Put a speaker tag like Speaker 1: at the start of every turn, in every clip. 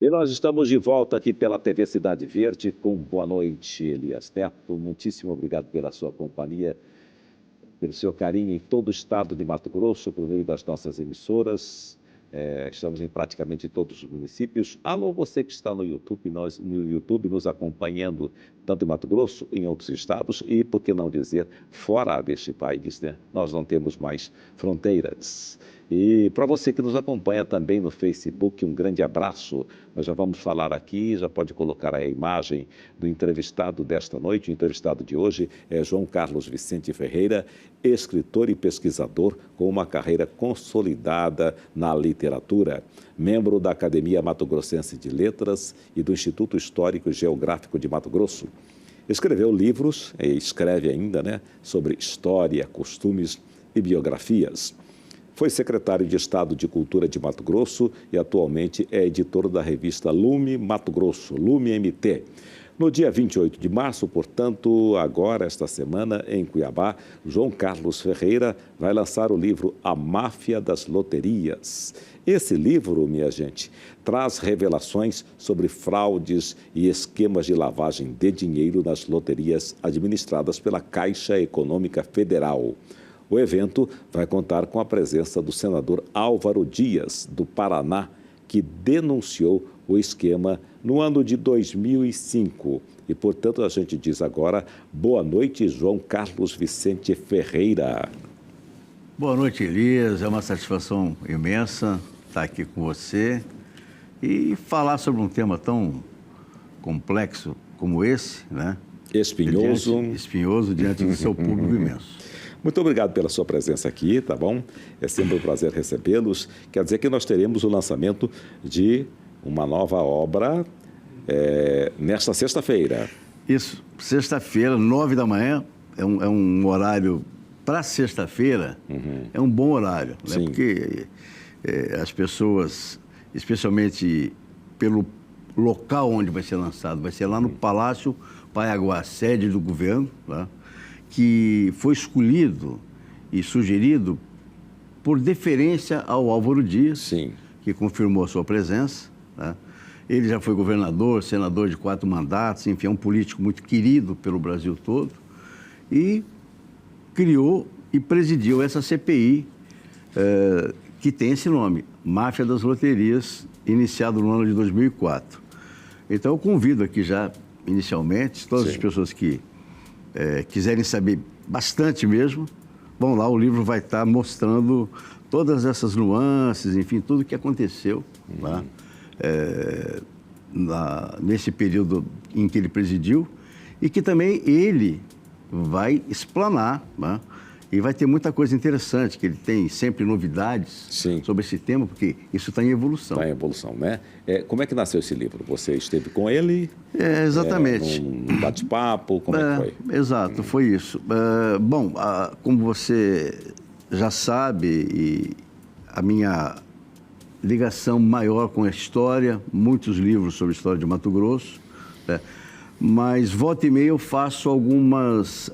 Speaker 1: E nós estamos de volta aqui pela TV Cidade Verde com Boa Noite, Elias Neto. Muitíssimo obrigado pela sua companhia, pelo seu carinho em todo o estado de Mato Grosso, por meio das nossas emissoras. Estamos em praticamente todos os municípios. Alô, você que está no YouTube, nos acompanhando, tanto em Mato Grosso, em outros estados e, por que não dizer, fora deste país, né? Nós não temos mais fronteiras. E para você que nos acompanha também no Facebook, um grande abraço. Nós já vamos falar aqui, já pode colocar a imagem do entrevistado desta noite. O entrevistado de hoje é João Carlos Vicente Ferreira, escritor e pesquisador com uma carreira consolidada na literatura, membro da Academia Mato Grossense de Letras e do Instituto Histórico e Geográfico de Mato Grosso. Escreveu livros, e escreve ainda, né, sobre história, costumes e biografias. Foi secretário de Estado de Cultura de Mato Grosso e atualmente é editor da revista Lume Mato Grosso, Lume MT. No dia 28 de março, portanto, agora, esta semana, em Cuiabá, João Carlos Ferreira vai lançar o livro A Máfia das Loterias. Esse livro, minha gente, traz revelações sobre fraudes e esquemas de lavagem de dinheiro nas loterias administradas pela Caixa Econômica Federal. O evento vai contar com a presença do senador Álvaro Dias, do Paraná, que denunciou o esquema no ano de 2005. E, portanto, a gente diz agora, boa noite, João Carlos Vicente Ferreira.
Speaker 2: Boa noite, Elias. É uma satisfação imensa estar aqui com você e falar sobre um tema tão complexo como esse, né?
Speaker 1: Espinhoso
Speaker 2: diante do seu público imenso.
Speaker 1: Muito obrigado pela sua presença aqui, tá bom? É sempre um prazer recebê-los. Quer dizer que nós teremos o lançamento de uma nova obra nesta sexta-feira.
Speaker 2: Isso, sexta-feira, 9 da manhã, é um horário para sexta-feira, é um bom horário, né? Porque as pessoas, especialmente pelo local onde vai ser lançado, vai ser lá no Palácio Paiaguá, sede do governo, tá? Que foi escolhido e sugerido por deferência ao Álvaro Dias,
Speaker 1: sim,
Speaker 2: que confirmou a sua presença, né? Ele já foi governador, senador de 4 mandatos, enfim, é um político muito querido pelo Brasil todo, e criou e presidiu essa CPI, que tem esse nome, Máfia das Loterias, iniciado no ano de 2004. Então, eu convido aqui já, inicialmente, todas as pessoas que quiserem saber bastante mesmo, vão lá, o livro vai estar mostrando todas essas nuances, enfim, tudo o que aconteceu lá, nesse período em que ele presidiu, e que também ele vai explanar, né? E vai ter muita coisa interessante, que ele tem sempre novidades sobre esse tema, porque isso está em evolução.
Speaker 1: Está em evolução, né? Como é que nasceu esse livro? Você esteve com ele?
Speaker 2: Exatamente.
Speaker 1: Num bate-papo? Como é que foi?
Speaker 2: Exato, foi isso. Bom, como você já sabe, e a minha ligação maior com a história, muitos livros sobre a história de Mato Grosso, né? Mas volta e meia eu faço algumas,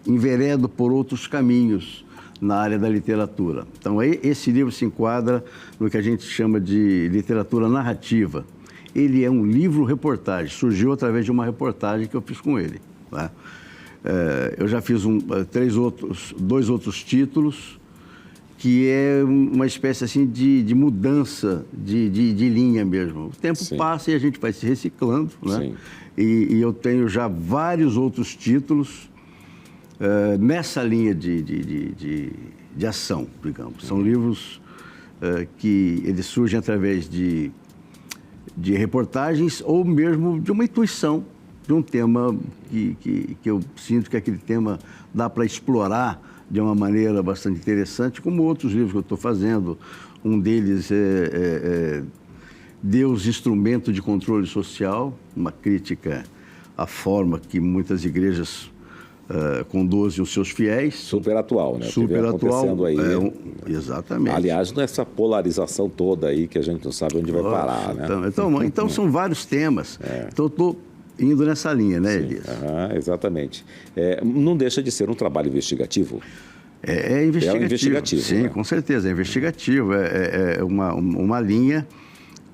Speaker 2: enveredo por outros caminhos na área da literatura. Então, esse livro se enquadra no que a gente chama de literatura narrativa. Ele é um livro-reportagem, surgiu através de uma reportagem que eu fiz com ele, né? Eu já fiz dois outros títulos, que é uma espécie assim de mudança de linha mesmo. O tempo passa e a gente vai se reciclando, né? E eu tenho já vários outros títulos nessa linha de ação, digamos. São livros que eles surgem através de reportagens ou mesmo de uma intuição de um tema que eu sinto que aquele tema dá para explorar de uma maneira bastante interessante, como outros livros que eu estou fazendo. Um deles é Deus, Instrumento de Controle Social, uma crítica à forma que muitas igrejas conduzem os seus fiéis.
Speaker 1: Super atual, né?
Speaker 2: Super atual.
Speaker 1: Aí,
Speaker 2: exatamente.
Speaker 1: Aliás, nessa polarização toda aí que a gente não sabe onde vai parar, né?
Speaker 2: Então são vários temas. Então, eu estou indo nessa linha, né, Elias?
Speaker 1: Exatamente. Não deixa de ser um trabalho investigativo.
Speaker 2: É investigativo.
Speaker 1: Sim,
Speaker 2: né? Com certeza, é investigativo. É uma linha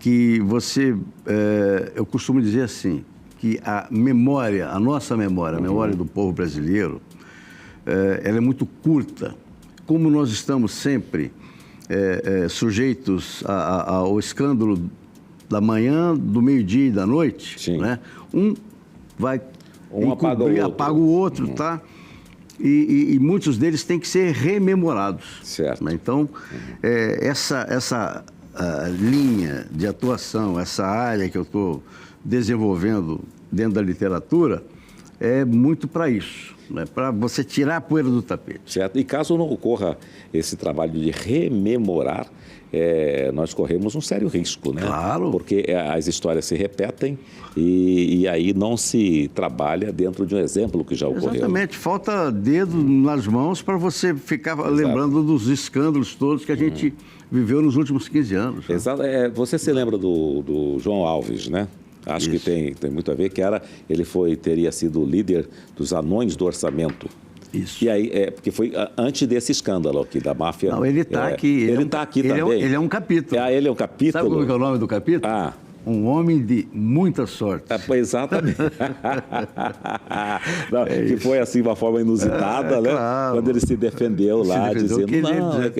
Speaker 2: que você, eu costumo dizer assim, que a nossa memória, a memória do povo brasileiro, ela é muito curta. Como nós estamos sempre sujeitos ao escândalo da manhã, do meio-dia e da noite,
Speaker 1: Sim.
Speaker 2: né? Um vai
Speaker 1: apaga o
Speaker 2: outro, tá? E muitos deles têm que ser rememorados.
Speaker 1: Certo.
Speaker 2: Né? Então, essa linha de atuação, essa área que eu estou desenvolvendo dentro da literatura, é muito para isso, né? Para você tirar a poeira do tapete.
Speaker 1: Certo. E caso não ocorra esse trabalho de rememorar, nós corremos um sério risco, né?
Speaker 2: Claro.
Speaker 1: Porque as histórias se repetem e aí não se trabalha dentro de um exemplo que já ocorreu.
Speaker 2: Exatamente. Falta dedo nas mãos para você ficar lembrando dos escândalos todos que a gente viveu nos últimos 15 anos. Né?
Speaker 1: Exato. Você se lembra do João Alves, né? Acho
Speaker 2: Isso.
Speaker 1: que tem muito a ver, ele teria sido o líder dos anões do orçamento.
Speaker 2: Isso.
Speaker 1: E aí, porque foi antes desse escândalo aqui da máfia.
Speaker 2: Não, ele está aqui.
Speaker 1: Ele está aqui também.
Speaker 2: Ele é um capítulo.
Speaker 1: Ele é um capítulo.
Speaker 2: Sabe como é o nome do capítulo? Um homem de muita sorte.
Speaker 1: Exatamente. Não, que foi assim uma forma inusitada, né?
Speaker 2: Claro.
Speaker 1: Quando ele se defendeu lá, dizendo,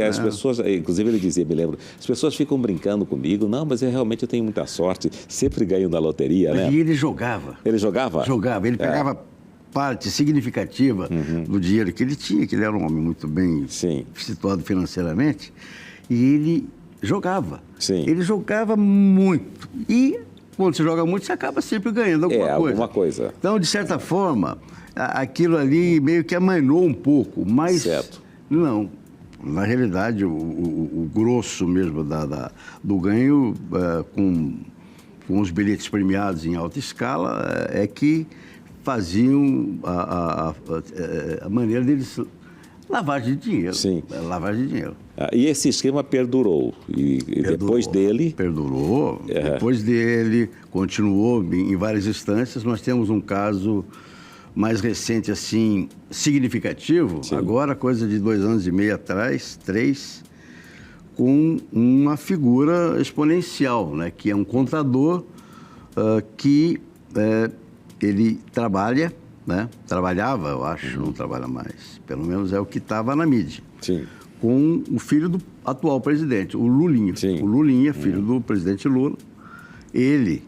Speaker 1: as
Speaker 2: não.
Speaker 1: pessoas, inclusive ele dizia, me lembro, as pessoas ficam brincando comigo, não, mas realmente eu tenho muita sorte, sempre ganho na loteria, né?
Speaker 2: E ele jogava.
Speaker 1: Ele jogava?
Speaker 2: Jogava, ele pegava parte significativa do dinheiro que ele tinha, que ele era um homem muito bem situado financeiramente, e ele jogava.
Speaker 1: Sim.
Speaker 2: Ele jogava muito. E quando você joga muito, você acaba sempre ganhando alguma coisa. Então, de certa forma, aquilo ali meio que amainou um pouco, mas
Speaker 1: certo.
Speaker 2: Não. Na realidade, o grosso mesmo do ganho com os bilhetes premiados em alta escala é que faziam a maneira deles lavagem de dinheiro.
Speaker 1: Sim.
Speaker 2: Lavagem de dinheiro.
Speaker 1: E esse esquema perdurou. E depois dele...
Speaker 2: Perdurou. Depois dele, continuou em várias instâncias. Nós temos um caso mais recente, assim, significativo.
Speaker 1: Sim.
Speaker 2: Agora, coisa de 2 anos e meio atrás, 3, com uma figura exponencial, né? Que é um contador que ele trabalha, né? Trabalhava, eu acho, não trabalha mais. Pelo menos é o que estava na mídia.
Speaker 1: Sim.
Speaker 2: Com o filho do atual presidente, o Lulinha.
Speaker 1: Sim.
Speaker 2: O Lulinha, filho do presidente Lula. Ele,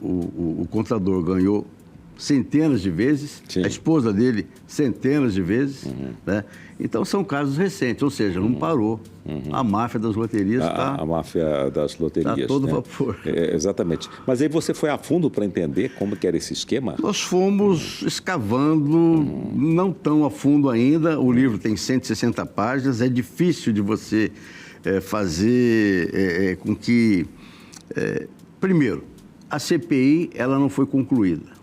Speaker 2: o contador, ganhou centenas de vezes,
Speaker 1: Sim.
Speaker 2: a esposa dele, centenas de vezes. Né? Então, são casos recentes, ou seja, não parou. A máfia das loterias está...
Speaker 1: A máfia das loterias.
Speaker 2: Está todo
Speaker 1: né?
Speaker 2: vapor.
Speaker 1: Exatamente. Mas aí você foi a fundo para entender como que era esse esquema?
Speaker 2: Nós fomos escavando, não tão a fundo ainda. O livro tem 160 páginas. É difícil de você fazer com que... primeiro, a CPI ela não foi concluída.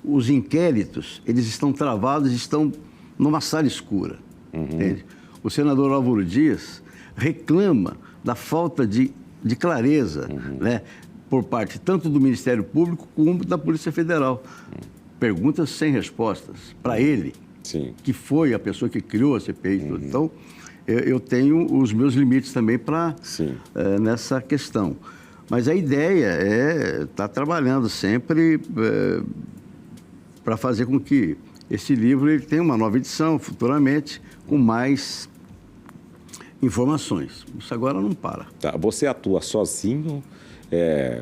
Speaker 2: Os inquéritos, eles estão travados, estão numa sala escura. Entende? O senador Álvaro Dias reclama da falta de clareza, né, por parte tanto do Ministério Público como da Polícia Federal. Perguntas sem respostas para ele, que foi a pessoa que criou a CPI. Então, eu tenho os meus limites também nessa questão. Mas a ideia é estar trabalhando sempre para fazer com que esse livro ele tenha uma nova edição futuramente, com mais informações. Isso agora não para.
Speaker 1: Tá. Você atua sozinho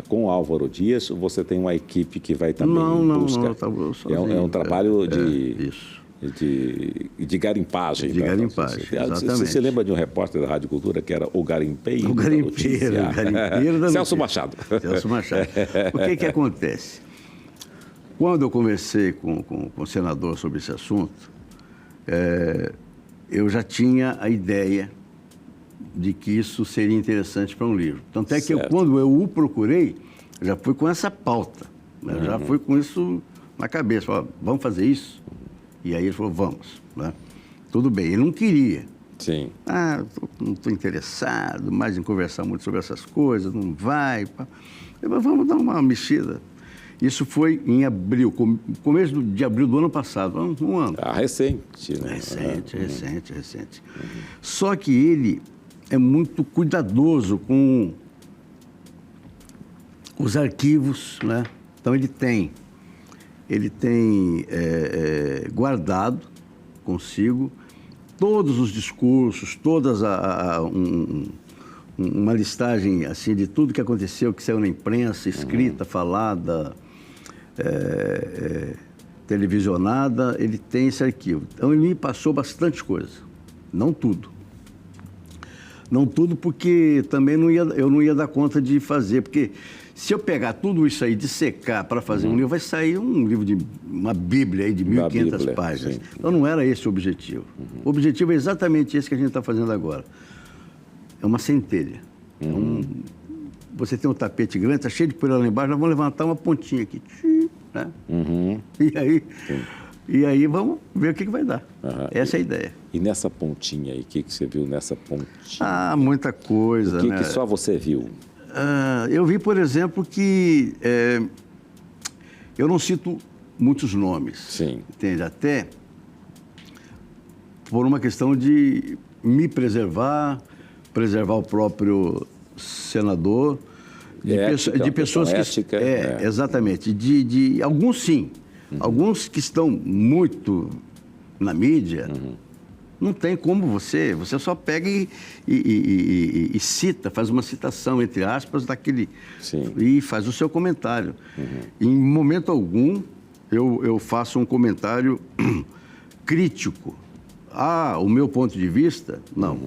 Speaker 1: com o Álvaro Dias ou você tem uma equipe que vai também em busca?
Speaker 2: Não, sozinho.
Speaker 1: É um trabalho
Speaker 2: isso.
Speaker 1: De garimpagem.
Speaker 2: De garimpagem, exatamente.
Speaker 1: Você lembra de um repórter da Rádio Cultura que era o garimpeiro?
Speaker 2: O garimpeiro da
Speaker 1: Celso Machado.
Speaker 2: Celso Machado. O que acontece? Quando eu conversei com o senador sobre esse assunto, eu já tinha a ideia de que isso seria interessante para um livro. Tanto é que quando eu o procurei, já fui com essa pauta, né? Já fui com isso na cabeça. Falei, vamos fazer isso? E aí ele falou, vamos. Né? Tudo bem. Ele não queria.
Speaker 1: Sim.
Speaker 2: Não estou interessado mais em conversar muito sobre essas coisas, não vai. Mas vamos dar uma mexida. Isso foi em abril, começo de abril do ano passado, um ano.
Speaker 1: Recente, né?
Speaker 2: Recente. Só que ele é muito cuidadoso com os arquivos, né? Então ele tem guardado consigo todos os discursos, uma listagem assim de tudo que aconteceu, que saiu na imprensa, escrita, falada, televisionada, ele tem esse arquivo. Então ele me passou bastante coisa, não tudo. Não tudo porque também eu não ia dar conta de fazer, porque se eu pegar tudo isso aí, dissecar para fazer um livro, vai sair um livro de uma Bíblia aí de 1.500 páginas. Sim. Então não era esse o objetivo. O objetivo é exatamente esse que a gente está fazendo agora. É uma centelha. Você tem um tapete grande, está cheio de poeira lá embaixo, nós vamos levantar uma pontinha aqui. Né? E aí vamos ver o que vai dar. Essa é a ideia.
Speaker 1: E nessa pontinha aí, o que você viu nessa pontinha?
Speaker 2: Ah, muita coisa.
Speaker 1: O que só você viu?
Speaker 2: Eu vi, por exemplo, que eu não cito muitos nomes.
Speaker 1: Sim.
Speaker 2: Entende? Até por uma questão de me preservar o próprio senador, de pessoas que...
Speaker 1: Ética,
Speaker 2: exatamente. De alguns, sim. Alguns que estão muito na mídia, não tem como você só pega e cita, faz uma citação, entre aspas, daquele...
Speaker 1: Sim.
Speaker 2: E faz o seu comentário. Em momento algum, eu faço um comentário crítico. O meu ponto de vista? Não.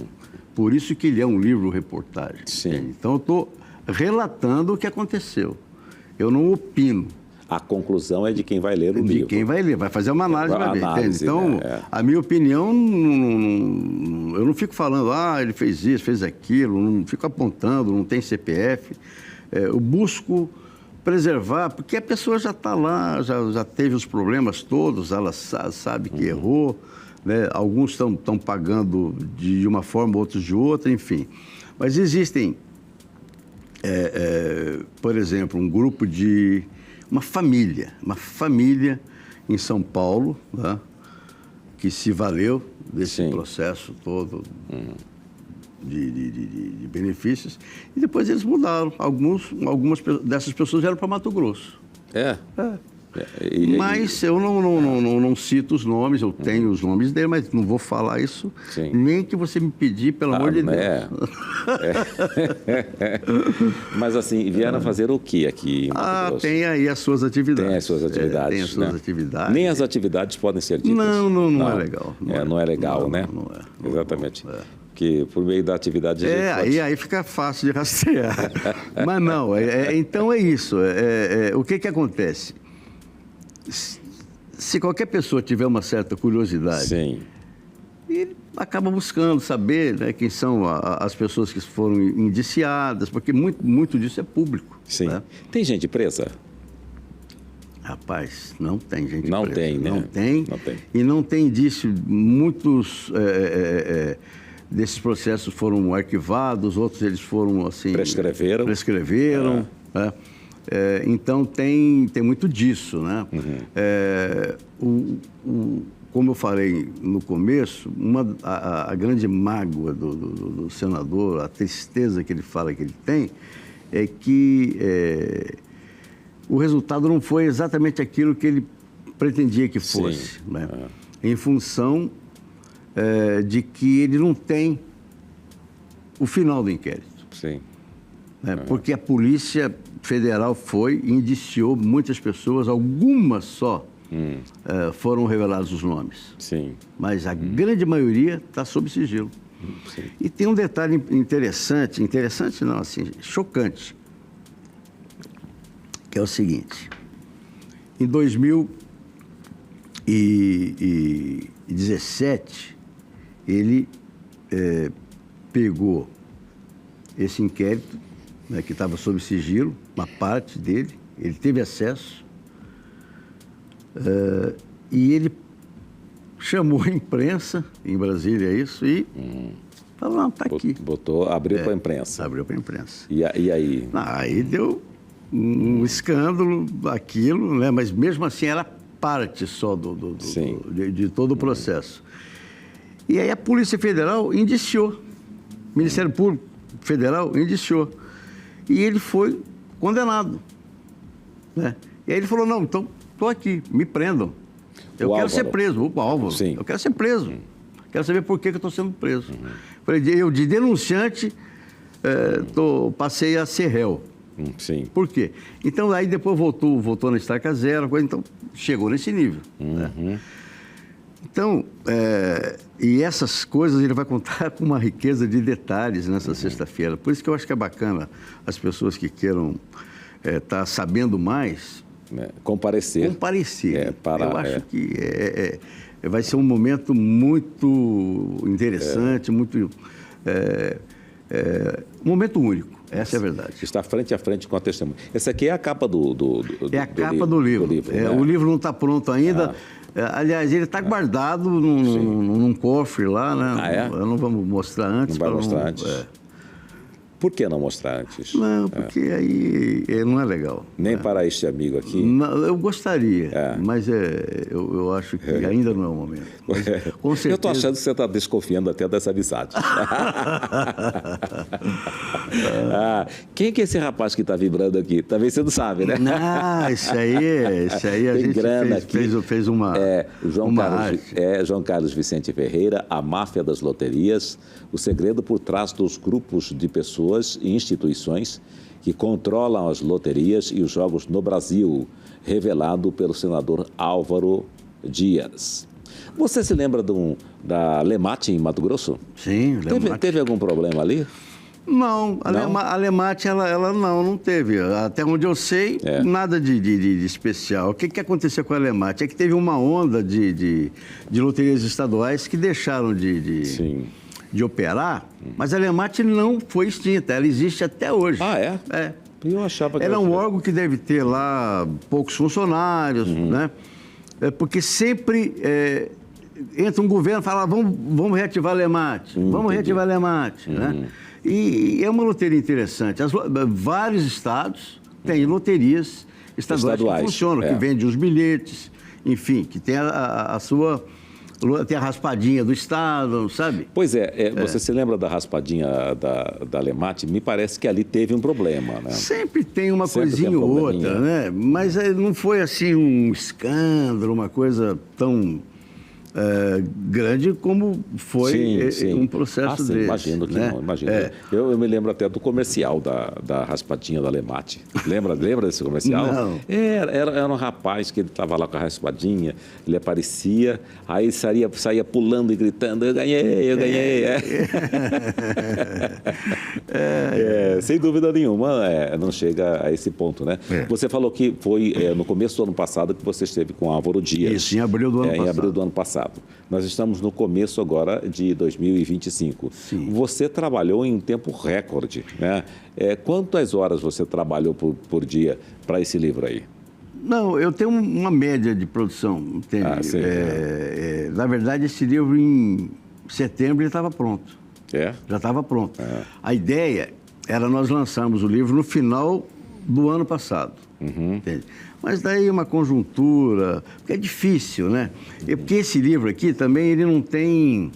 Speaker 2: Por isso que ele é um livro-reportagem. Então, eu estou relatando o que aconteceu. Eu não opino.
Speaker 1: A conclusão é de quem vai ler o livro.
Speaker 2: De quem vai ler, vai fazer uma análise, vai ver. Então, a minha opinião, eu não fico falando, ele fez isso, fez aquilo, não fico apontando, não tem CPF. Eu busco preservar, porque a pessoa já está lá, já teve os problemas todos, ela sabe que errou, né? Alguns estão pagando de uma forma, outros de outra, enfim. Mas existem, por exemplo, um grupo de... Uma família em São Paulo, né, que se valeu desse processo todo de benefícios, e depois eles mudaram. Algumas dessas pessoas vieram para Mato Grosso. Mas eu não cito os nomes, eu tenho os nomes dele, mas não vou falar isso, nem que você me pedir, pelo amor de Deus.
Speaker 1: Mas assim, vieram fazer o que aqui em Mato Grosso?
Speaker 2: Tem aí as suas atividades.
Speaker 1: Tem as suas atividades.
Speaker 2: Tem as suas atividades.
Speaker 1: Nem as atividades podem ser ditas.
Speaker 2: Não é legal.
Speaker 1: Não é legal, né?
Speaker 2: Não é.
Speaker 1: Exatamente. Porque por meio da atividade...
Speaker 2: Aí fica fácil de rastrear. Mas não, então é isso. O que acontece? Se qualquer pessoa tiver uma certa curiosidade, ele acaba buscando saber, né, quem são as pessoas que foram indiciadas, porque muito disso é público. Né?
Speaker 1: Tem gente presa?
Speaker 2: Rapaz, não tem gente presa.
Speaker 1: Não tem, né?
Speaker 2: Não tem. E não tem indício. Muitos desses processos foram arquivados, outros eles foram assim... Prescreveram. Né? Então, tem muito disso, né? Como eu falei no começo, a grande mágoa do senador, a tristeza que ele fala que ele tem, é que o resultado não foi exatamente aquilo que ele pretendia que fosse, né? Em função de que ele não tem o final do inquérito. Porque a Polícia Federal foi e indiciou muitas pessoas, algumas só foram revelados os nomes. Mas a grande maioria está sob sigilo. E tem um detalhe interessante não, assim, chocante, que é o seguinte: em 2017, ele pegou esse inquérito, né, que estava sob sigilo, uma parte dele, ele teve acesso, e ele chamou a imprensa, em Brasília isso, e falou, não, está aqui.
Speaker 1: Abriu para a imprensa.
Speaker 2: Abriu para a imprensa.
Speaker 1: E aí?
Speaker 2: Aí deu um escândalo, aquilo, né, mas mesmo assim era parte só de todo o processo. E aí a Polícia Federal indiciou, o Ministério Público Federal indiciou. E ele foi condenado. Né? E aí ele falou, não, então estou aqui, me prendam. Eu quero ser preso, o Álvaro.
Speaker 1: Sim.
Speaker 2: Eu quero ser preso. Quero saber por que eu estou sendo preso. Falei, eu de denunciante passei a ser réu.
Speaker 1: Sim.
Speaker 2: Por quê? Então, aí depois voltou na estaca zero, então chegou nesse nível. Né? Então, e essas coisas ele vai contar com uma riqueza de detalhes nessa sexta-feira. Por isso que eu acho que é bacana as pessoas que queiram estar sabendo mais...
Speaker 1: Comparecer.
Speaker 2: Eu acho que vai ser um momento muito interessante, muito... um momento único, essa é a verdade.
Speaker 1: Está frente a frente com a testemunha. Essa aqui é a capa do
Speaker 2: capa do livro.
Speaker 1: Né?
Speaker 2: O livro não está pronto ainda. Aliás, ele está guardado num cofre lá, né? Não vamos mostrar antes.
Speaker 1: Não vai mostrar antes? Por que não mostrar antes?
Speaker 2: Não, porque aí não é legal.
Speaker 1: Nem para este amigo aqui?
Speaker 2: Não, eu gostaria, mas eu acho que ainda não é o momento. Mas, com certeza...
Speaker 1: Eu estou achando que você está desconfiando até dessa amizade. Quem que é esse rapaz que está vibrando aqui? Talvez você não sabe, né?
Speaker 2: Não, isso aí a gente fez uma arte.
Speaker 1: João Carlos Vicente Ferreira, A Máfia das Loterias, o segredo por trás dos grupos de pessoas e instituições que controlam as loterias e os jogos no Brasil, revelado pelo senador Álvaro Dias. Você se lembra da Lemate em Mato Grosso?
Speaker 2: Sim,
Speaker 1: Lemate. Teve algum problema ali?
Speaker 2: Não, a Lemate, ela não teve. Até onde eu sei, nada de especial. O que aconteceu com a Lemate? É que teve uma onda de loterias estaduais que deixaram de operar, mas a Lemate não foi extinta, ela existe até hoje.
Speaker 1: Ah, é?
Speaker 2: É.
Speaker 1: Eu achava que
Speaker 2: ela é um órgão que deve ter lá poucos funcionários, né? Porque sempre entra um governo e fala, vamos reativar a Lemate, vamos reativar a Lemate, né? E é uma loteria interessante. Vários estados têm loterias estaduais que funcionam, que vendem os bilhetes, enfim, que tem a sua... Tem a raspadinha do Estado, sabe?
Speaker 1: Pois você se lembra da raspadinha da Lemate? Me parece que ali teve um problema, né?
Speaker 2: Sempre tem uma coisinha ou outra, né? Mas não foi assim um escândalo, uma coisa tão grande como foi um processo desse.
Speaker 1: Imagino que não, imagino. Eu me lembro até do comercial da raspadinha da Lemate. Lembra desse comercial?
Speaker 2: Não.
Speaker 1: Era um rapaz que ele estava lá com a raspadinha, ele aparecia, aí saía pulando e gritando, eu ganhei. Sem dúvida nenhuma, não chega a esse ponto, né? Você falou que foi no começo do ano passado que você esteve com Álvaro Dias.
Speaker 2: Isso, em abril do ano passado.
Speaker 1: Em abril do ano passado. Nós estamos no começo agora de 2025.
Speaker 2: Sim.
Speaker 1: Você trabalhou em tempo recorde, né? Quantas horas você trabalhou por dia para esse livro aí?
Speaker 2: Não, eu tenho uma média de produção, entende? Na verdade, esse livro em setembro ele estava pronto. Já estava pronto. A ideia era nós lançarmos o livro no final do ano passado. Entende? Mas daí uma conjuntura, porque é difícil, né? Porque esse livro aqui também, ele não tem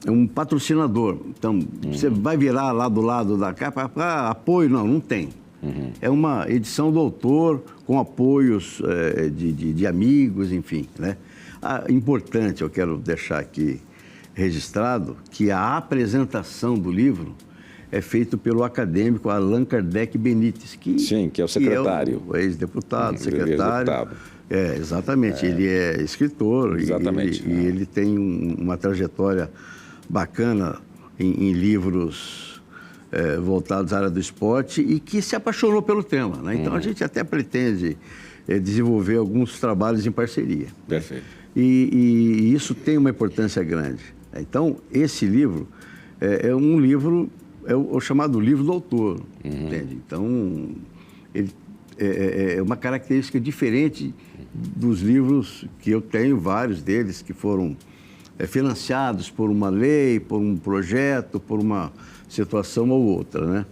Speaker 2: um patrocinador. Então, você vai virar lá do lado da capa, apoio, não tem. É uma edição do autor, com apoios de amigos, enfim, né? Importante, eu quero deixar aqui registrado, que a apresentação do livro é feito pelo acadêmico Allan Kardec Benítez, que
Speaker 1: é o secretário.
Speaker 2: Que é o ex-deputado, secretário. Exatamente. Ele é escritor.
Speaker 1: Exatamente.
Speaker 2: E ele tem uma trajetória bacana em livros voltados à área do esporte e que se apaixonou pelo tema, né? Então, a gente até pretende desenvolver alguns trabalhos em parceria.
Speaker 1: Perfeito.
Speaker 2: E isso tem uma importância grande. Então, esse livro é um livro... É o chamado livro do autor, entende? Então, ele é uma característica diferente dos livros que eu tenho, vários deles que foram financiados por uma lei, por um projeto, por uma situação ou outra, né?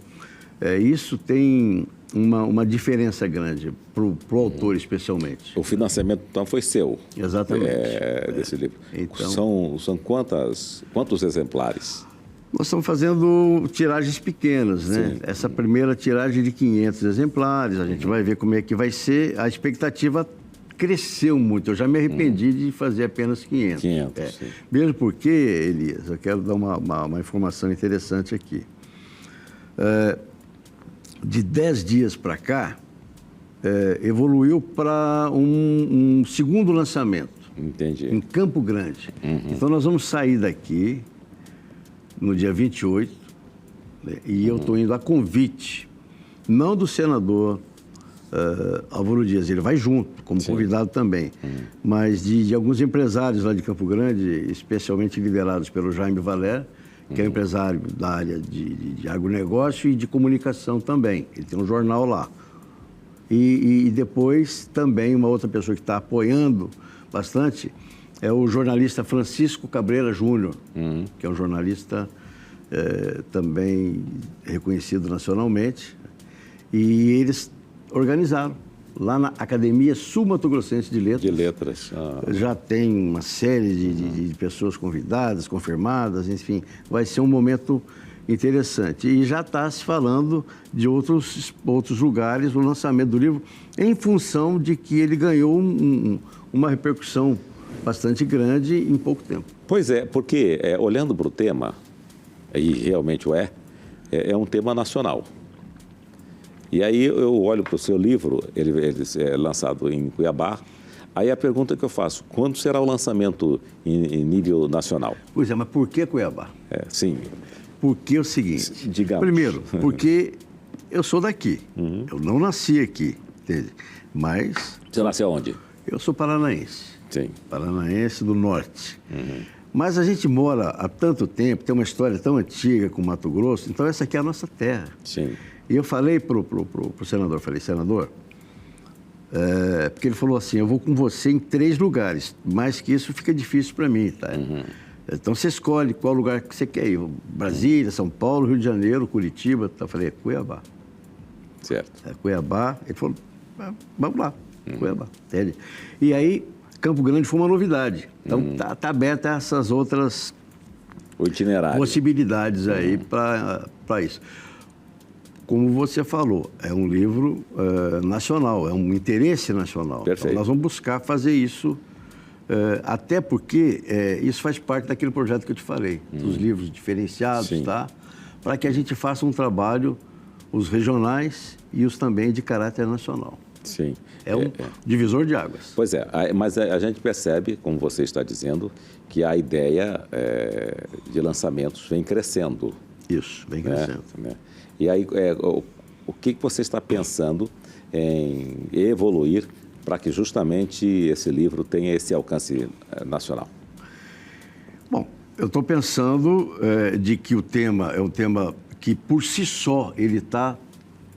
Speaker 2: Isso tem uma diferença grande para o autor, especialmente.
Speaker 1: O financiamento, então, foi seu.
Speaker 2: Exatamente.
Speaker 1: Desse livro. Então... São quantos exemplares?
Speaker 2: Nós estamos fazendo tiragens pequenas, né?
Speaker 1: Sim.
Speaker 2: Essa primeira tiragem de 500 exemplares, a gente vai ver como é que vai ser. A expectativa cresceu muito. Eu já me arrependi de fazer apenas 500.
Speaker 1: 500, sim.
Speaker 2: Mesmo porque, Elias, eu quero dar uma informação interessante aqui. De 10 dias para cá, evoluiu para um segundo lançamento.
Speaker 1: Entendi.
Speaker 2: Em Campo Grande. Então, nós vamos sair daqui no dia 28, né, e eu estou indo a convite, não do senador Álvaro Dias, ele vai junto, como convidado também, mas de alguns empresários lá de Campo Grande, especialmente liderados pelo Jaime Valer, que é um empresário da área de agronegócio e de comunicação também. Ele tem um jornal lá. E depois também uma outra pessoa que está apoiando bastante é o jornalista Francisco Cabreira Júnior, que é um jornalista também reconhecido nacionalmente. E eles organizaram lá na Academia Sul-Mato-Grossense de Letras.
Speaker 1: De letras.
Speaker 2: Já tem uma série de pessoas convidadas, confirmadas, enfim. Vai ser um momento interessante. E já está se falando de outros lugares, o lançamento do livro, em função de que ele ganhou uma repercussão bastante grande em pouco tempo.
Speaker 1: Pois é, porque olhando para o tema, e realmente é um tema nacional. E aí eu olho para o seu livro, ele é lançado em Cuiabá, aí a pergunta que eu faço, quando será o lançamento em nível nacional?
Speaker 2: Pois é, mas por que Cuiabá?
Speaker 1: Sim.
Speaker 2: Porque é o seguinte,
Speaker 1: digamos.
Speaker 2: Primeiro, porque eu sou daqui, eu não nasci aqui, entende? Mas...
Speaker 1: Você nasceu onde?
Speaker 2: Eu sou paranaense.
Speaker 1: Sim.
Speaker 2: Paranaense do norte. Mas a gente mora há tanto tempo, tem uma história tão antiga com Mato Grosso, então essa aqui é a nossa terra.
Speaker 1: Sim.
Speaker 2: E eu falei pro senador, senador, porque ele falou assim, eu vou com você em 3 lugares, mais que isso fica difícil para mim, tá? Então você escolhe qual lugar que você quer ir, Brasília, São Paulo, Rio de Janeiro, Curitiba, tá? Eu falei, Cuiabá.
Speaker 1: Certo.
Speaker 2: Cuiabá, ele falou, vamos lá, Cuiabá, entende? E aí, Campo Grande foi uma novidade, então tá aberta essas outras possibilidades aí para isso. Como você falou, é um livro nacional, é um interesse nacional.
Speaker 1: Perfeito.
Speaker 2: Então, nós vamos buscar fazer isso, até porque isso faz parte daquele projeto que eu te falei, dos livros diferenciados, tá? Para que a gente faça um trabalho, os regionais e os também de caráter nacional.
Speaker 1: Sim.
Speaker 2: É um divisor de águas.
Speaker 1: Pois é, mas a gente percebe, como você está dizendo, que a ideia de lançamentos vem crescendo.
Speaker 2: Isso, vem crescendo.
Speaker 1: Né? E aí, o que você está pensando em evoluir para que justamente esse livro tenha esse alcance nacional?
Speaker 2: Bom, eu estou pensando de que o tema é um tema que, por si só, ele está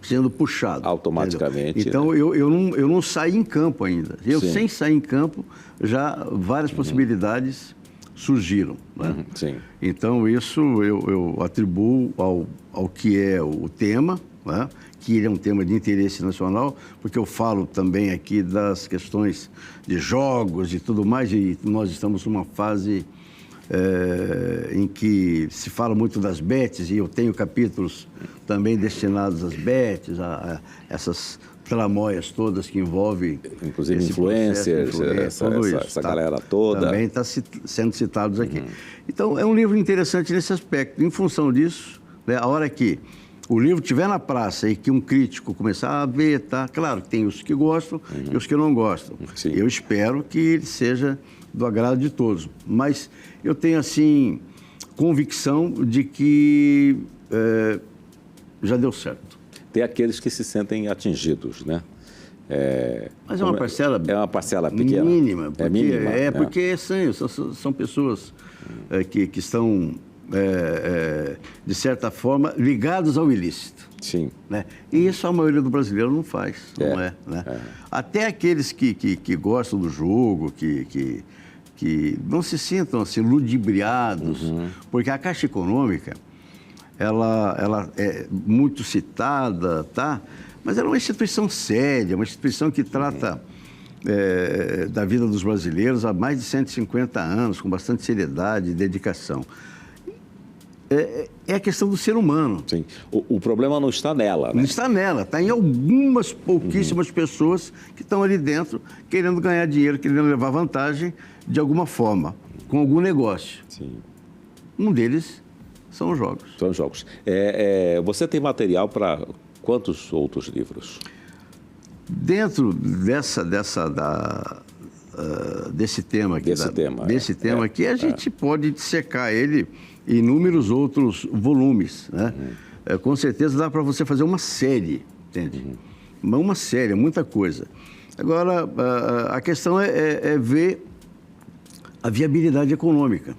Speaker 2: sendo puxado.
Speaker 1: Automaticamente.
Speaker 2: Entendeu? Então, eu não saí em campo ainda. Sem sair em campo, já várias possibilidades surgiram. Né?
Speaker 1: Sim.
Speaker 2: Então, isso eu atribuo ao que é o tema, né? Que ele é um tema de interesse nacional, porque eu falo também aqui das questões de jogos e tudo mais, e nós estamos numa fase em que se fala muito das bets, e eu tenho capítulos também destinados às bets, a essas tramóias todas que envolvem...
Speaker 1: Inclusive influencers, essa galera toda.
Speaker 2: Também está sendo citados aqui. Então, é um livro interessante nesse aspecto. Em função disso, né, a hora que o livro estiver na praça e que um crítico começar a ver, tá? Claro que tem os que gostam e os que não gostam.
Speaker 1: Sim.
Speaker 2: Eu espero que ele seja do agrado de todos. Mas eu tenho, assim, convicção de que já deu certo.
Speaker 1: Tem aqueles que se sentem atingidos, né?
Speaker 2: Mas é uma parcela...
Speaker 1: É uma parcela pequena.
Speaker 2: Mínima. Porque,
Speaker 1: mínima.
Speaker 2: Porque são pessoas que estão, de certa forma, ligadas ao ilícito.
Speaker 1: Sim.
Speaker 2: Né? E isso a maioria do brasileiro não faz, não é? Né? Até aqueles que gostam do jogo, que não se sintam assim, ludibriados, porque a Caixa Econômica, ela é muito citada, tá? Mas ela é uma instituição séria, uma instituição que trata da vida dos brasileiros há mais de 150 anos, com bastante seriedade e dedicação. é a questão do ser humano.
Speaker 1: Sim. O problema não está nela, né?
Speaker 2: Não está nela, está em algumas pouquíssimas pessoas que estão ali dentro querendo ganhar dinheiro, querendo levar vantagem de alguma forma, com algum negócio.
Speaker 1: Sim.
Speaker 2: Um deles são os jogos.
Speaker 1: São os jogos. Você tem material para quantos outros livros?
Speaker 2: Dentro desse tema aqui, aqui, a gente pode dissecar ele em inúmeros outros volumes, né? Com certeza dá para você fazer uma série, entende? Uma série, muita coisa. Agora, a questão é ver a viabilidade econômica.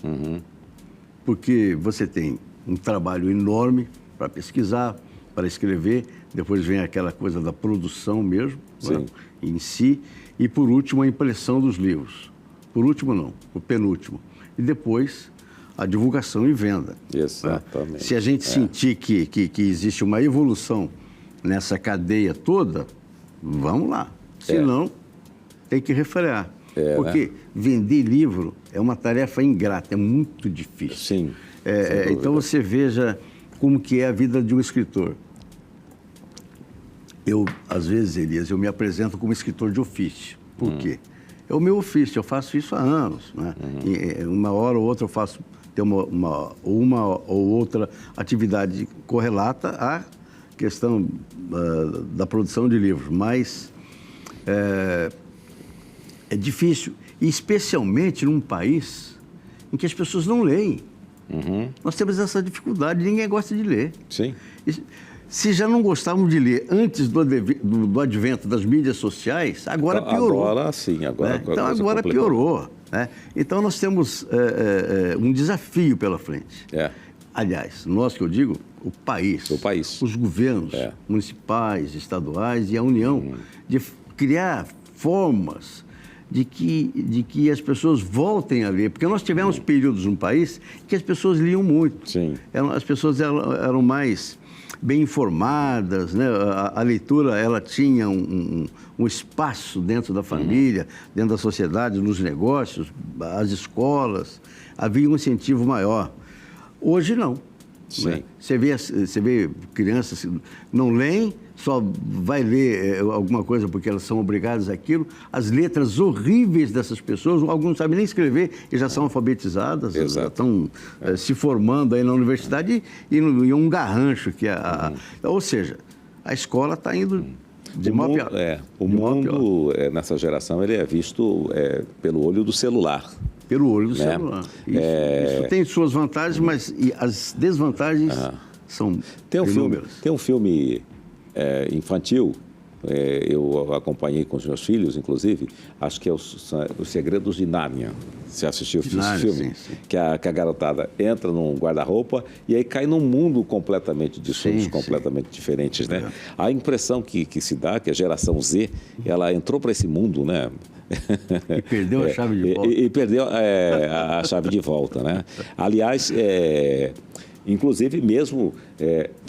Speaker 2: Porque você tem um trabalho enorme para pesquisar, para escrever, depois vem aquela coisa da produção mesmo, né, em si, e por último a impressão dos livros. Por último não, o penúltimo. E depois a divulgação e venda.
Speaker 1: Exatamente.
Speaker 2: Né? Se a gente sentir que existe uma evolução nessa cadeia toda, vamos lá. Se não, tem que refrear. Porque vender livro é uma tarefa ingrata, é muito difícil.
Speaker 1: Sim.
Speaker 2: Então você veja como que é a vida de um escritor. Às vezes, Elias, eu me apresento como escritor de ofício. Por quê? É o meu ofício, eu faço isso há anos. Né? E, uma hora ou outra eu faço uma ou outra atividade correlata à questão da produção de livros, mas é difícil, e especialmente num país em que as pessoas não leem. Nós temos essa dificuldade, ninguém gosta de ler.
Speaker 1: Sim.
Speaker 2: Se já não gostavam de ler antes do advento das mídias sociais, agora piorou.
Speaker 1: Agora sim, agora
Speaker 2: Então agora piorou. Né? Então nós temos um desafio pela frente. Aliás, nós que eu digo, o país, os governos municipais, estaduais e a União, de criar formas de que as pessoas voltem a ler. Porque nós tivemos períodos no país que as pessoas liam muito.
Speaker 1: Sim.
Speaker 2: As pessoas eram mais bem informadas, né? A leitura ela tinha um espaço dentro da família, dentro da sociedade, nos negócios, as escolas. Havia um incentivo maior. Hoje não.
Speaker 1: Sim.
Speaker 2: Né? Você vê crianças que não leem, só vai ler alguma coisa porque elas são obrigadas àquilo. As letras horríveis dessas pessoas, alguns não sabem nem escrever e já são alfabetizadas, já estão se formando aí na universidade e um garrancho que ou seja, a escola está indo de mal a pior.
Speaker 1: O mundo nessa geração ele é visto pelo olho do celular.
Speaker 2: Pelo olho do celular. Isso tem suas vantagens, mas as desvantagens são inúmeras.
Speaker 1: Tem um filme infantil, eu acompanhei com os meus filhos, inclusive, acho que é Os Segredos de Nárnia. Você assistiu esse filme?
Speaker 2: Sim.
Speaker 1: Que a garotada entra num guarda-roupa e aí cai num mundo completamente de sonhos completamente diferentes, né? A impressão que se dá, que a geração Z, ela entrou para esse mundo, né?
Speaker 2: E perdeu a chave de volta.
Speaker 1: E perdeu a chave de volta, né? Aliás, inclusive mesmo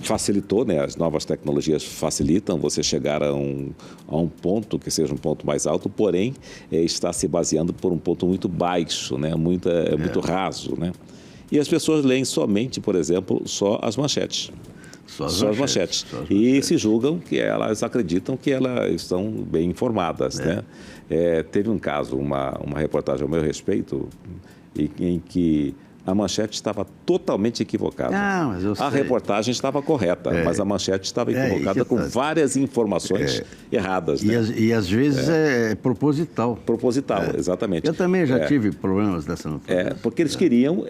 Speaker 1: facilitou, né? As novas tecnologias facilitam você chegar a um ponto que seja um ponto mais alto, porém está se baseando por um ponto muito baixo, né? Muito raso, né? E as pessoas leem somente, por exemplo, só as manchetes. Só as manchetes. E se julgam que elas acreditam que elas estão bem informadas, né? Teve um caso, uma reportagem ao meu respeito, em que a manchete estava totalmente equivocada. A reportagem estava correta, mas a manchete estava equivocada com várias informações erradas. Né?
Speaker 2: E às vezes é proposital.
Speaker 1: Proposital, exatamente.
Speaker 2: Eu também já tive problemas dessa natureza.
Speaker 1: Porque eles queriam,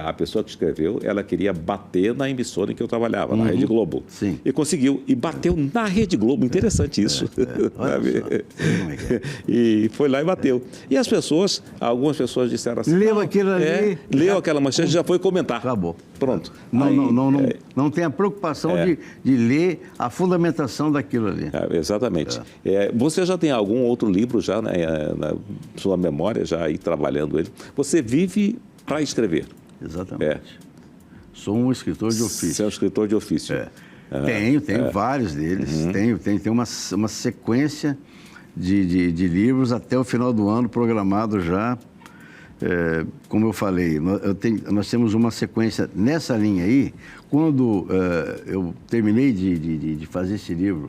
Speaker 1: a pessoa que escreveu, ela queria bater na emissora em que eu trabalhava, na Rede Globo.
Speaker 2: Sim.
Speaker 1: E conseguiu, e bateu na Rede Globo. Interessante isso. E foi lá e bateu. E as pessoas, algumas pessoas disseram assim...
Speaker 2: Leu aquilo ali...
Speaker 1: Leu aquela manchete e já foi comentar.
Speaker 2: Acabou.
Speaker 1: Pronto.
Speaker 2: Não tem a preocupação de ler a fundamentação daquilo ali.
Speaker 1: Exatamente. Você já tem algum outro livro já na sua memória, já aí trabalhando ele? Você vive para escrever.
Speaker 2: Exatamente. Sou um escritor de ofício.
Speaker 1: Você é um escritor de ofício.
Speaker 2: Tenho vários deles. Tenho uma sequência de livros até o final do ano programado já. como eu falei, nós temos uma sequência nessa linha aí. Quando eu terminei de fazer esse livro,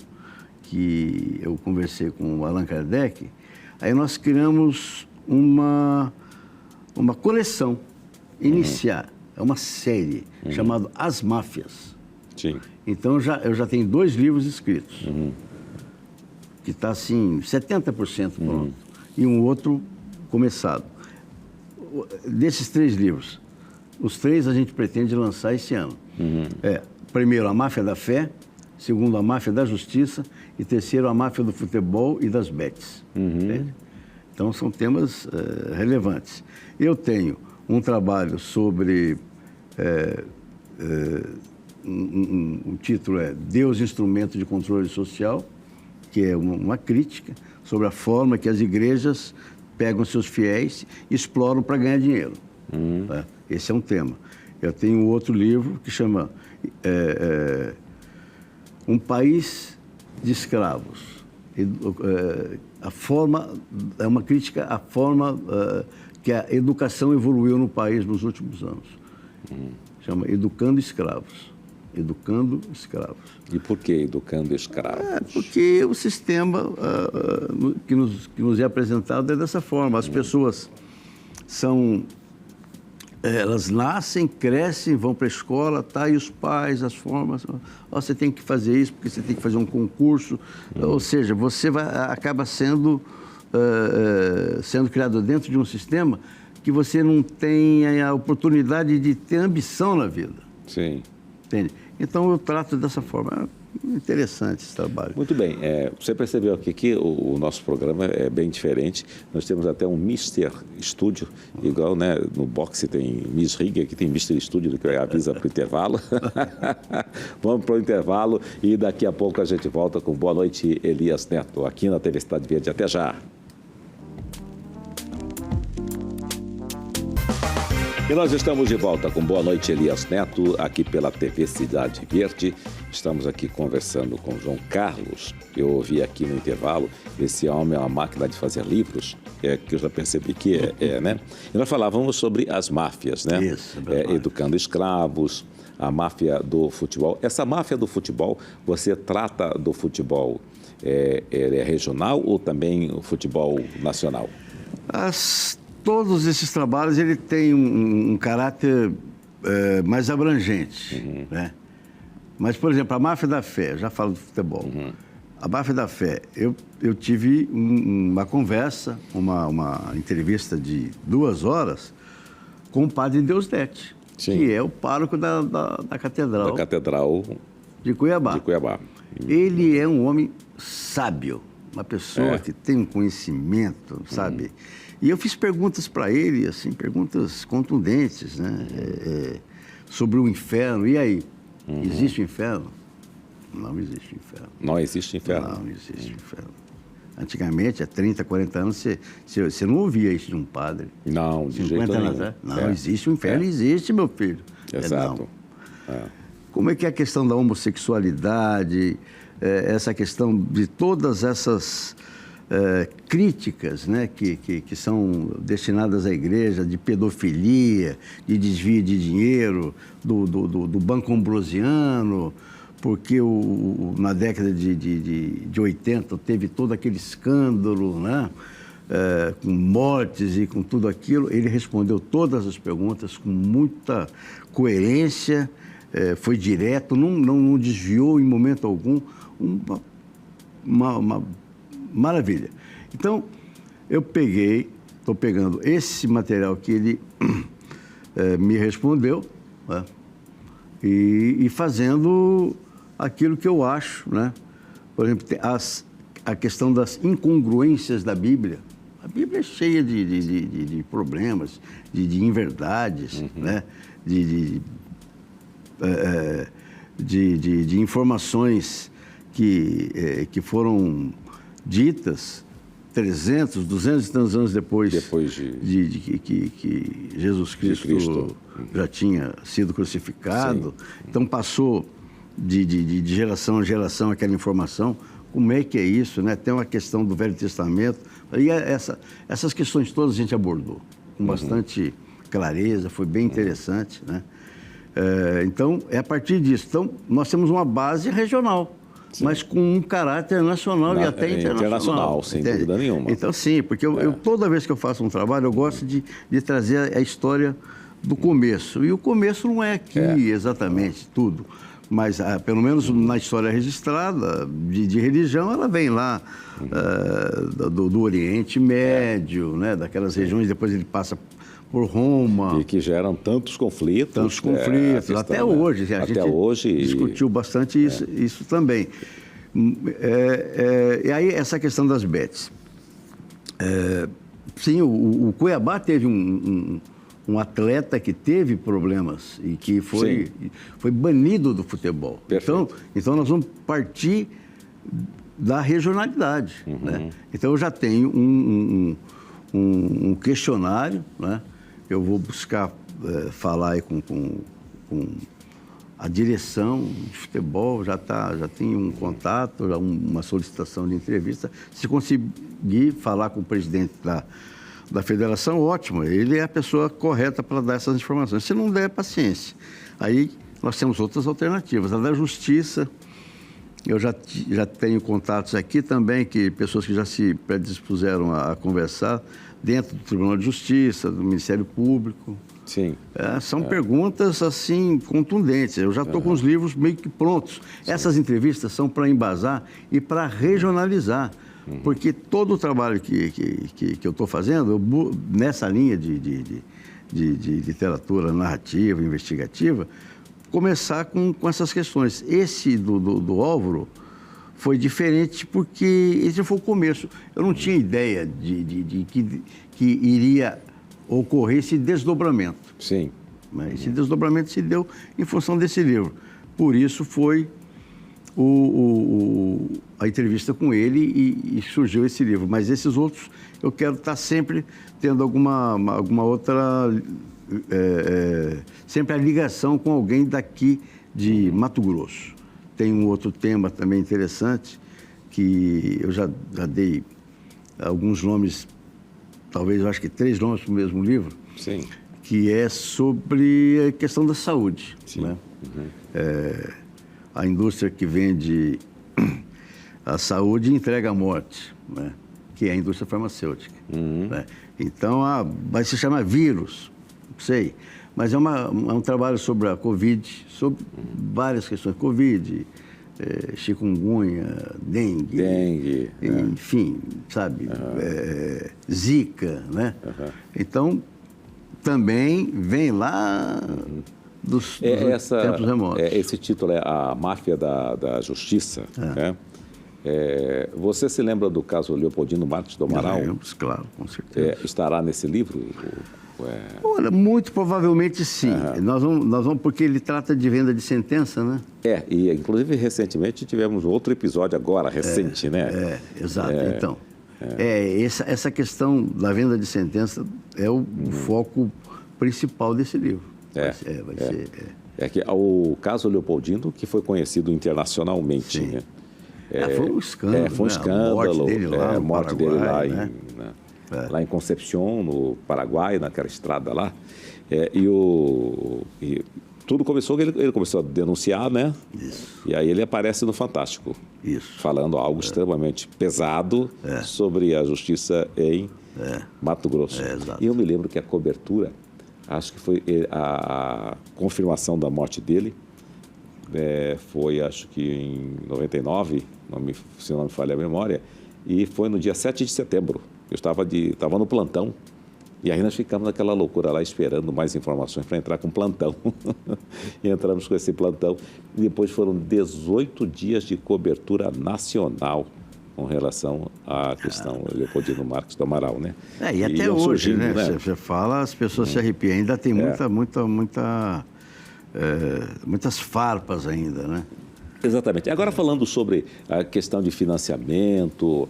Speaker 2: que eu conversei com o Allan Kardec, aí nós criamos uma coleção iniciar, é uma série chamada As Máfias.
Speaker 1: Sim.
Speaker 2: Então eu já tenho 2 livros escritos, que está assim, 70% pronto, e um outro começado. Desses 3 livros, os 3 a gente pretende lançar esse ano. Primeiro, A Máfia da Fé; segundo, A Máfia da Justiça; e terceiro, A Máfia do Futebol e das Bets. Então, são temas relevantes. Eu tenho um trabalho sobre... o título é Deus, Instrumento de Controle Social, que é uma crítica sobre a forma que as igrejas pegam seus fiéis e exploram para ganhar dinheiro. Tá? Esse é um tema. Eu tenho outro livro que chama Um País de Escravos. A forma, é uma crítica à forma que a educação evoluiu no país nos últimos anos. Chama Educando Escravos. Educando Escravos.
Speaker 1: E por que Educando Escravos?
Speaker 2: Porque o sistema que nos é apresentado é dessa forma. As pessoas elas nascem, crescem, vão para a escola, tá? E os pais, as formas, você tem que fazer isso porque você tem que fazer um concurso. Ou seja, você acaba sendo criado dentro de um sistema que você não tem a oportunidade de ter ambição na vida.
Speaker 1: Sim.
Speaker 2: Entende? Então, eu trato dessa forma. É interessante esse trabalho.
Speaker 1: Muito bem. Você percebeu aqui que o nosso programa é bem diferente. Nós temos até um Mr. Studio, igual, né? No boxe tem Miss Ring, aqui tem Mr. Studio, que avisa para o intervalo. Vamos para o intervalo e daqui a pouco a gente volta com Boa Noite, Elias Neto, aqui na TV Cidade Verde. Até já. E nós estamos de volta com Boa Noite, Elias Neto, aqui pela TV Cidade Verde. Estamos aqui conversando com João Carlos. Eu ouvi aqui no intervalo, esse homem é uma máquina de fazer livros, que eu já percebi que né? E nós falávamos sobre as máfias, né?
Speaker 2: Isso,
Speaker 1: Educando Escravos, a máfia do futebol. Essa máfia do futebol, você trata do futebol é regional ou também o futebol nacional?
Speaker 2: Todos esses trabalhos ele tem um caráter mais abrangente, né? Mas, por exemplo, a Máfia da Fé, já falo do futebol. A Máfia da Fé, eu tive uma conversa, uma entrevista de 2 horas com o padre Deusdete, que é o pároco da Catedral.
Speaker 1: Da Catedral
Speaker 2: de Cuiabá.
Speaker 1: De Cuiabá.
Speaker 2: Ele é um homem sábio, uma pessoa que tem um conhecimento, sabe? E eu fiz perguntas para ele, assim, perguntas contundentes, né? Sobre o inferno. E aí? Existe o inferno? Não existe inferno.
Speaker 1: Não existe inferno?
Speaker 2: Não existe inferno. Antigamente, há 30, 40 anos, você não ouvia isso de um padre.
Speaker 1: Não, de jeito nenhum.
Speaker 2: Anos, não, existe o inferno, existe, meu filho.
Speaker 1: Exato.
Speaker 2: Como é que é a questão da homossexualidade, essa questão de todas essas críticas, né, que são destinadas à igreja, de pedofilia, de desvio de dinheiro, do Banco Ambrosiano, porque na década de 80 teve todo aquele escândalo, né, com mortes e com tudo aquilo. Ele respondeu todas as perguntas com muita coerência, foi direto, não desviou em momento algum, uma maravilha. Então, estou pegando esse material que ele me respondeu, né, e fazendo aquilo que eu acho, né? Por exemplo, a questão das incongruências da Bíblia. A Bíblia é cheia de problemas, de inverdades, né? De informações que foram ditas 300, 200 e tantos anos depois de que Jesus Cristo já tinha sido crucificado. Sim. Então, passou de geração a geração aquela informação. Como é que é isso, né? Tem uma questão do Velho Testamento. E essas questões todas a gente abordou. com bastante clareza, foi bem interessante, né? Então, é a partir disso. Então, nós temos uma base regional, mas com um caráter nacional e até internacional.
Speaker 1: Sem dúvida nenhuma.
Speaker 2: Então, sim, porque toda vez que eu faço um trabalho, eu gosto de trazer a história do começo. E o começo não é aqui exatamente tudo, mas pelo menos na história registrada de religião, ela vem lá do Oriente Médio, né, daquelas regiões, depois ele passa por Roma.
Speaker 1: E que geram tantos conflitos.
Speaker 2: Tantos conflitos, questão, até hoje. A gente discutiu bastante isso também. E aí, essa questão das bets. Sim, o Cuiabá teve um atleta que teve problemas e que foi banido do futebol. Então, nós vamos partir da regionalidade. Né? Então, eu já tenho um questionário, né? Eu vou buscar falar aí com a direção de futebol, já tem um contato, já uma solicitação de entrevista. Se conseguir falar com o presidente da federação, ótimo, ele é a pessoa correta para dar essas informações. Se não der, paciência. Aí nós temos outras alternativas. A da Justiça, eu já tenho contatos aqui também, pessoas que já se predispuseram a conversar, dentro do Tribunal de Justiça, do Ministério Público.
Speaker 1: Sim.
Speaker 2: São perguntas, assim, contundentes. Eu já estou com os livros meio que prontos. Sim. Essas entrevistas são para embasar e para regionalizar. Porque todo o trabalho que eu estou fazendo, nessa linha de literatura narrativa, investigativa, começar com essas questões. Esse do Álvaro foi diferente porque esse foi o começo. Eu não tinha ideia de que iria ocorrer esse desdobramento.
Speaker 1: Sim.
Speaker 2: Mas esse desdobramento se deu em função desse livro. Por isso foi a entrevista com ele e surgiu esse livro. Mas esses outros, eu quero estar sempre tendo alguma outra... sempre a ligação com alguém daqui de Mato Grosso. Tem um outro tema também interessante, que eu já dei alguns nomes, talvez eu acho que 3 nomes para o mesmo livro.
Speaker 1: Sim.
Speaker 2: Que é sobre a questão da saúde.
Speaker 1: Sim.
Speaker 2: Né? A indústria que vende a saúde e entrega a morte, né? Que é a indústria farmacêutica. Né? Então, vai se chamar vírus, não sei. Mas é um trabalho sobre a Covid, sobre várias questões. Covid, chikungunya, dengue, enfim, sabe? Zika, né? Né? Também vem lá dos tempos remotos.
Speaker 1: Esse título é A Máfia da Justiça. Né? Você se lembra do caso Leopoldino Marques do Amaral?
Speaker 2: Lembro, claro, com certeza.
Speaker 1: Estará nesse livro?
Speaker 2: Olha, muito provavelmente sim. Nós vamos, porque ele trata de venda de sentença, né?
Speaker 1: E inclusive recentemente tivemos outro episódio agora, recente, né?
Speaker 2: Exato. Então, essa questão da venda de sentença é o foco principal desse livro. Vai ser.
Speaker 1: Que o caso Leopoldino, que foi conhecido internacionalmente,
Speaker 2: sim.
Speaker 1: Né?
Speaker 2: Foi um escândalo.
Speaker 1: Foi um escândalo.
Speaker 2: A morte dele lá,
Speaker 1: Paraguai, lá em Concepción, no Paraguai, naquela estrada lá. E tudo começou que ele começou a denunciar, né?
Speaker 2: Isso.
Speaker 1: E aí ele aparece no Fantástico.
Speaker 2: Isso.
Speaker 1: Falando algo extremamente pesado sobre a justiça em Mato Grosso.
Speaker 2: Exato.
Speaker 1: E eu me lembro que a cobertura, acho que foi a confirmação da morte dele, foi acho que em 99, se não me falha a memória, e foi no dia 7 de setembro. Eu estava no plantão, e aí nós ficamos naquela loucura lá esperando mais informações para entrar com plantão. E entramos com esse plantão. E depois foram 18 dias de cobertura nacional com relação à questão Leopoldino Marques do Amaral, né?
Speaker 2: E até hoje, né? Você fala, as pessoas se arrepiam. Ainda tem muitas farpas ainda, né?
Speaker 1: Exatamente. Agora falando sobre a questão de financiamento,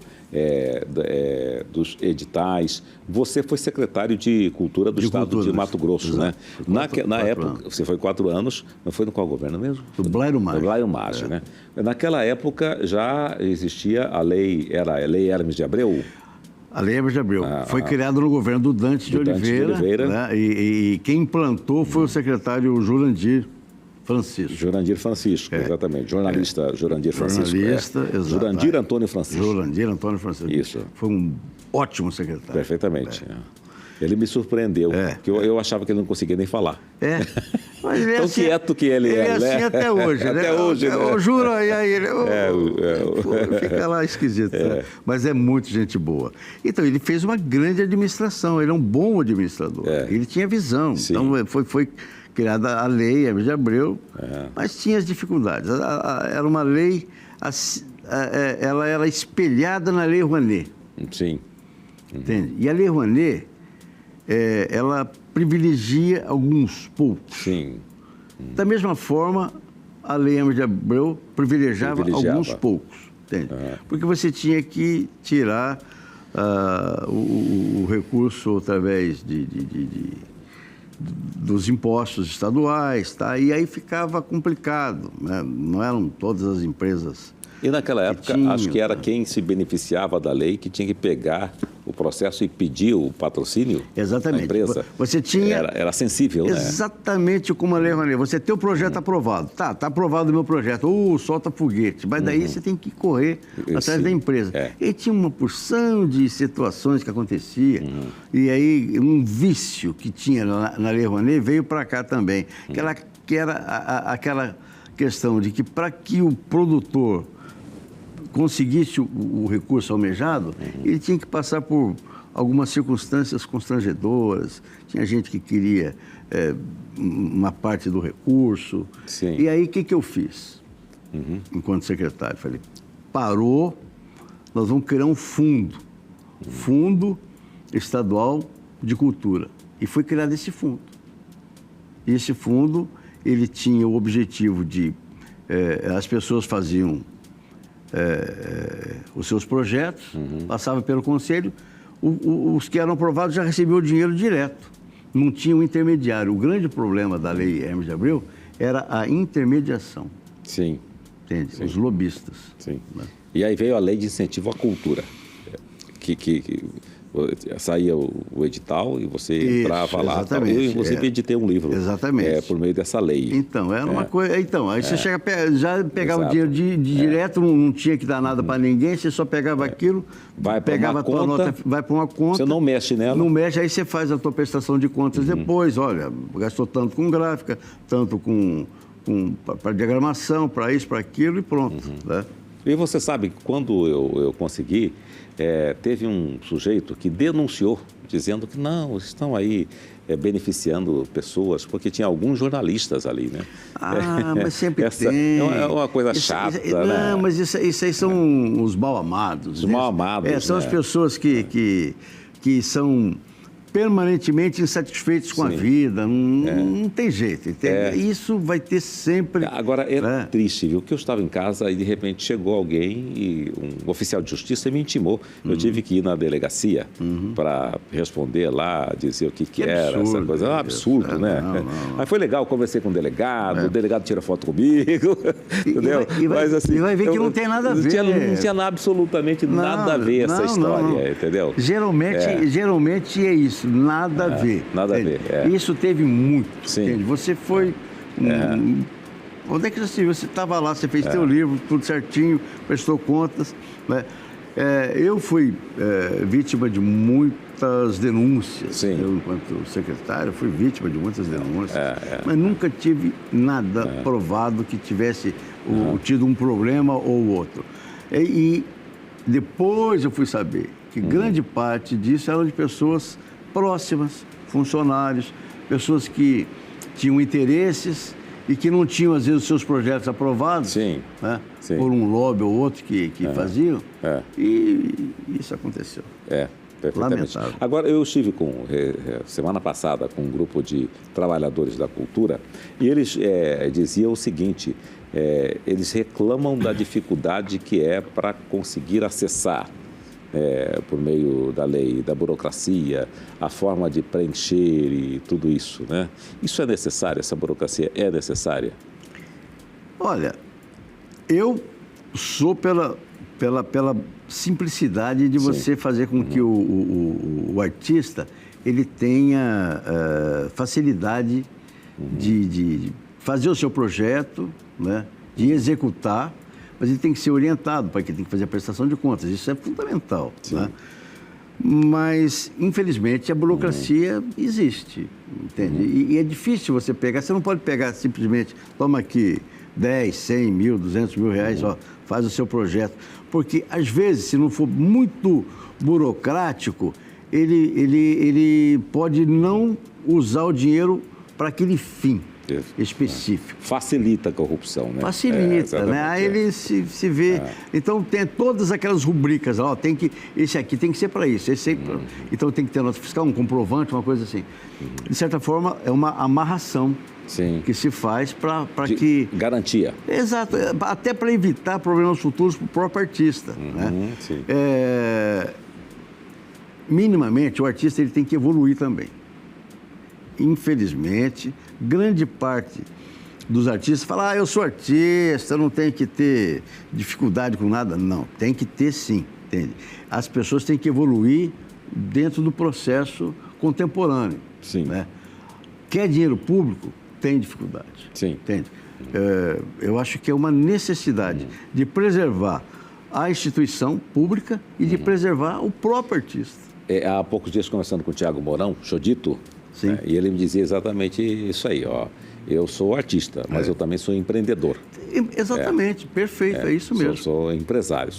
Speaker 1: dos editais, você foi secretário de Cultura do Estado de Mato Grosso, né? Na época, você foi 4 anos, não foi no qual governo mesmo?
Speaker 2: Do Blairo Maggi.
Speaker 1: Do Blairo Maggi, né? Naquela época já existia a lei, era a Lei Hermes de Abreu?
Speaker 2: A Lei Hermes de Abreu. Foi criada no governo do Dante de Oliveira. Né? E quem implantou foi o secretário Jurandir Francisco.
Speaker 1: Jurandir Francisco, exatamente. Jornalista Jurandir Francisco.
Speaker 2: Exato.
Speaker 1: Jurandir Antônio Francisco.
Speaker 2: Jurandir Antônio Francisco.
Speaker 1: Isso.
Speaker 2: Foi um ótimo secretário.
Speaker 1: Perfeitamente. Ele me surpreendeu, porque eu achava que ele não conseguia nem falar.
Speaker 2: Mas ele é
Speaker 1: tão
Speaker 2: assim,
Speaker 1: quieto que ele é,
Speaker 2: assim
Speaker 1: né?
Speaker 2: até hoje, né?
Speaker 1: Até hoje, né?
Speaker 2: Eu juro, e aí ele... Fica lá esquisito. Né? Mas é muito gente boa. Então, ele fez uma grande administração, ele é um bom administrador. Ele tinha visão. Sim. Então, foi criada a Lei Hermes de Abreu, mas tinha as dificuldades. Era uma lei, ela era espelhada na Lei Rouanet.
Speaker 1: Sim.
Speaker 2: Entende? E a Lei Rouanet, ela privilegia alguns poucos.
Speaker 1: Sim.
Speaker 2: Da mesma forma, a Lei Hermes de Abreu privilegiava alguns poucos. Entende? Porque você tinha que tirar o recurso através dos impostos estaduais, tá? E aí ficava complicado, né? Não eram todas as empresas.
Speaker 1: E naquela época, acho que era quem se beneficiava da lei que tinha que pegar o processo e pedir o patrocínio da empresa.
Speaker 2: Você tinha...
Speaker 1: Era sensível, né?
Speaker 2: Exatamente como a Lei Rouanet. Você tem o projeto aprovado. Tá aprovado o meu projeto. Solta foguete. Mas daí você tem que correr atrás da empresa. E tinha uma porção de situações que acontecia. E aí, um vício que tinha na Lei Rouanet veio para cá também. Que era aquela questão de que para que o produtor conseguisse o recurso almejado, ele tinha que passar por algumas circunstâncias constrangedoras. Tinha gente que queria uma parte do recurso.
Speaker 1: Sim.
Speaker 2: E aí, o que eu fiz? Enquanto secretário, falei, parou, nós vamos criar um fundo estadual de cultura. E foi criado esse fundo. E esse fundo, ele tinha o objetivo de... as pessoas faziam os seus projetos, passavam pelo conselho, os que eram aprovados já recebiam o dinheiro direto, não tinha um intermediário. O grande problema da Lei Hermes de Abreu era a intermediação.
Speaker 1: Sim.
Speaker 2: Entende? Sim. Os lobistas.
Speaker 1: Sim. Né? E aí veio a Lei de Incentivo à Cultura, que saía o edital e você entrava lá. Eu, inclusive, editei um livro.
Speaker 2: Exatamente.
Speaker 1: Por meio dessa lei.
Speaker 2: Então, era uma coisa... Então, aí você já pegava o dinheiro direto, não tinha que dar nada para ninguém, você só pegava aquilo, pegava a tua nota, vai para uma conta...
Speaker 1: Você não mexe nela.
Speaker 2: Não mexe, aí você faz a tua prestação de contas depois. Olha, gastou tanto com gráfica, tanto para diagramação, para isso, para aquilo e pronto. Né?
Speaker 1: E você sabe, quando eu consegui... teve um sujeito que denunciou, dizendo que não, estão aí beneficiando pessoas, porque tinha alguns jornalistas ali, né?
Speaker 2: Mas sempre tem.
Speaker 1: É uma coisa chata, né?
Speaker 2: Não, mas isso aí são os mal-amados.
Speaker 1: Os mal-amados,
Speaker 2: são as pessoas que são permanentemente insatisfeitos com a vida, não tem jeito. Isso vai ter sempre...
Speaker 1: Agora, é triste, viu? Que eu estava em casa e, de repente, chegou alguém, um oficial de justiça, e me intimou. Eu tive que ir na delegacia para responder lá, dizer o que era, essa coisa. É um absurdo, né? Não. Aí foi legal, conversei com o delegado tira foto comigo, entendeu?
Speaker 2: Mas, assim, e vai ver que não tem nada a ver.
Speaker 1: Não tinha absolutamente nada a ver essa história, entendeu?
Speaker 2: Geralmente é isso. Nada a ver.
Speaker 1: Nada a ver.
Speaker 2: Isso teve muito.
Speaker 1: Sim.
Speaker 2: Entende? Você foi... Onde é que você estava lá, você fez teu livro, tudo certinho, prestou contas. Né? Eu fui vítima de muitas denúncias.
Speaker 1: Sim.
Speaker 2: Eu, enquanto secretário, fui vítima de muitas denúncias. Mas nunca tive nada provado que tivesse tido um problema ou outro. E depois eu fui saber que grande parte disso eram de pessoas próximas, funcionários, pessoas que tinham interesses e que não tinham, às vezes, os seus projetos aprovados, né?
Speaker 1: Sim.
Speaker 2: Por um lobby ou outro que faziam. E isso aconteceu.
Speaker 1: Perfeitamente.
Speaker 2: Lamentável.
Speaker 1: Agora, eu estive semana passada com um grupo de trabalhadores da cultura e eles diziam o seguinte, eles reclamam da dificuldade que é para conseguir acessar por meio da lei, da burocracia, a forma de preencher e tudo isso, né? Isso é necessário? Essa burocracia é necessária?
Speaker 2: Olha, eu sou pela pela simplicidade de você fazer com que o artista ele tenha facilidade de fazer o seu projeto, né? De executar, mas ele tem que ser orientado, porque tem que fazer a prestação de contas. Isso é fundamental. Né? Mas, infelizmente, a burocracia existe, entende? E é difícil você pegar, você não pode pegar simplesmente, toma aqui 10, 100 mil, 200 mil reais, ó, faz o seu projeto. Porque, às vezes, se não for muito burocrático, ele pode não usar o dinheiro para aquele fim específico.
Speaker 1: Facilita a corrupção, né?
Speaker 2: Facilita, né? Aí ele se vê... Então, tem todas aquelas rubricas, ó, esse aqui tem que ser para isso, esse então tem que ter nota fiscal, um comprovante, uma coisa assim. De certa forma, é uma amarração que se faz para que...
Speaker 1: Garantia.
Speaker 2: Exato, até para evitar problemas futuros para o próprio artista. Né? Minimamente, o artista ele tem que evoluir também. Infelizmente, grande parte dos artistas fala, eu sou artista, eu não tenho que ter dificuldade com nada. Não, tem que ter sim, entende? As pessoas têm que evoluir dentro do processo contemporâneo.
Speaker 1: Sim.
Speaker 2: Né? Quer dinheiro público, tem dificuldade.
Speaker 1: Sim.
Speaker 2: Entende? Eu acho que é uma necessidade de preservar a instituição pública e de preservar o próprio artista.
Speaker 1: Há poucos dias, conversando com o Tiago Mourão, Chodito, e ele me dizia exatamente isso aí, ó. Eu sou artista, mas eu também sou empreendedor.
Speaker 2: Exatamente, perfeito, é isso mesmo.
Speaker 1: Sou empresário,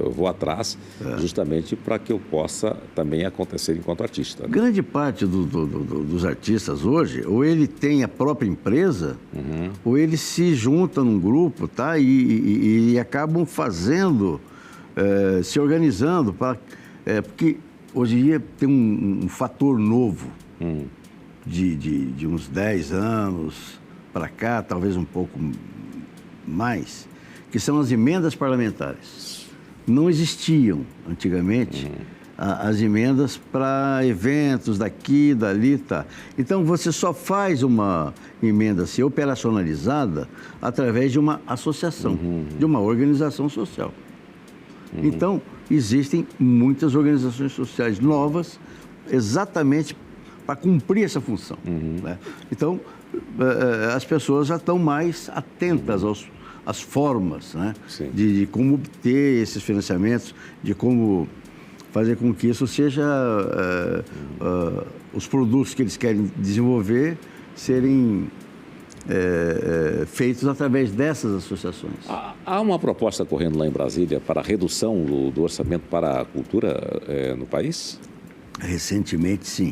Speaker 1: eu vou atrás justamente para que eu possa também acontecer enquanto artista. Né?
Speaker 2: Grande parte dos artistas hoje, ou ele tem a própria empresa, ou ele se junta num grupo, tá? E acabam fazendo, se organizando, porque hoje em dia tem um fator novo. De uns 10 anos para cá, talvez um pouco mais, que são as emendas parlamentares. Não existiam antigamente as emendas para eventos daqui, dali, tá. Então você só faz uma emenda assim, operacionalizada através de uma associação, de uma organização social. Então existem muitas organizações sociais novas, exatamente para cumprir essa função. Né? Então, as pessoas já estão mais atentas às formas, né? de como obter esses financiamentos, de como fazer com que isso seja os produtos que eles querem desenvolver serem feitos através dessas associações.
Speaker 1: Há uma proposta correndo lá em Brasília para a redução do orçamento para a cultura no país?
Speaker 2: Recentemente, sim.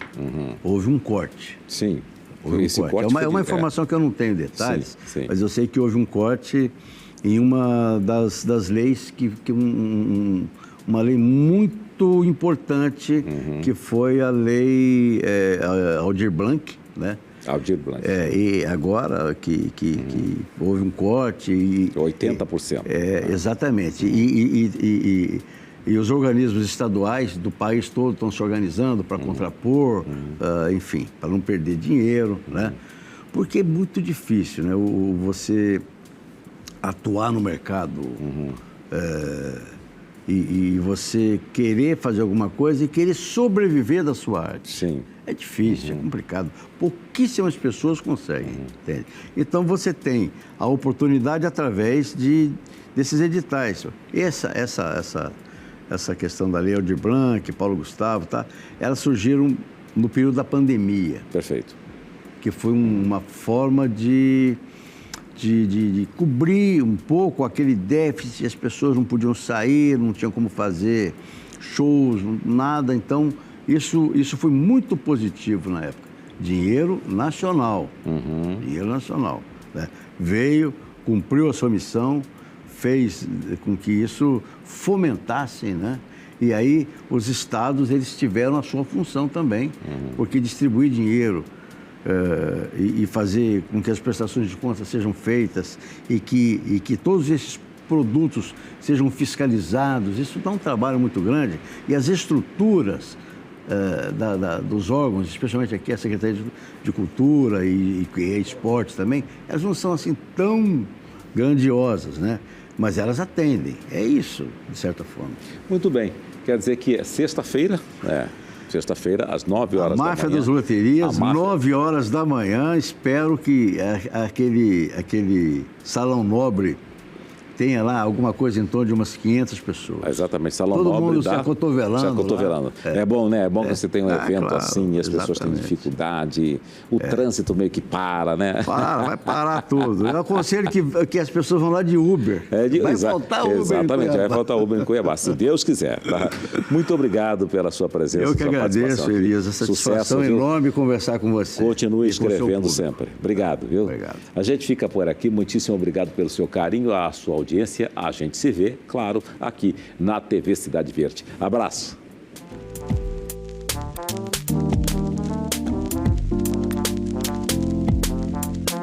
Speaker 2: Houve um corte.
Speaker 1: Sim.
Speaker 2: Esse corte é uma informação que eu não tenho detalhes, mas eu sei que houve um corte em uma das leis, uma lei muito importante, que foi a lei Aldir Blanc, né?
Speaker 1: Aldir Blanc.
Speaker 2: E agora que houve um corte...
Speaker 1: 80%.
Speaker 2: Exatamente. E os organismos estaduais do país todo estão se organizando para contrapor, enfim, para não perder dinheiro, né? Porque é muito difícil, né? Você atuar no mercado e você querer fazer alguma coisa e querer sobreviver da sua arte.
Speaker 1: Sim.
Speaker 2: É difícil, é complicado. Pouquíssimas pessoas conseguem, entende? Então você tem a oportunidade através desses editais. Essa questão da Lei Aldir Blanc, Paulo Gustavo, tá? Elas surgiram no período da pandemia.
Speaker 1: Perfeito.
Speaker 2: Que foi uma forma de cobrir um pouco aquele déficit, as pessoas não podiam sair, não tinham como fazer shows, nada. Então, isso foi muito positivo na época. Dinheiro nacional. Dinheiro nacional. Né? Veio, cumpriu a sua missão, fez com que isso fomentasse, né? E aí os estados, eles tiveram a sua função também, porque distribuir dinheiro e fazer com que as prestações de contas sejam feitas e que todos esses produtos sejam fiscalizados, isso dá um trabalho muito grande. E as estruturas dos órgãos, especialmente aqui a Secretaria de Cultura e Esporte também, elas não são assim tão grandiosas, né? mas elas atendem. É isso, de certa forma.
Speaker 1: Muito bem. Quer dizer que é sexta-feira, sexta-feira, às 9 horas da manhã.
Speaker 2: A Máfia das Loterias, 9 horas da manhã. Espero que aquele salão nobre tenha lá alguma coisa em torno de umas 500 pessoas.
Speaker 1: Exatamente, salão
Speaker 2: Todo
Speaker 1: nobre
Speaker 2: mundo se acotovelando.
Speaker 1: É bom, né? É bom que você tenha um evento
Speaker 2: claro,
Speaker 1: assim e as pessoas têm dificuldade, o trânsito meio que para, né?
Speaker 2: Vai parar tudo. Eu aconselho que as pessoas vão lá de Uber. Vai faltar Uber.
Speaker 1: Exatamente, vai faltar Uber em Cuiabá, se Deus quiser. Tá? Muito obrigado pela sua presença.
Speaker 2: Eu que agradeço, Elias. A satisfação é enorme conversar com você.
Speaker 1: Continue escrevendo sempre. Obrigado, viu?
Speaker 2: Obrigado.
Speaker 1: A gente fica por aqui. Muitíssimo obrigado pelo seu carinho, a sua audiência. A gente se vê, claro, aqui na TV Cidade Verde. Abraço.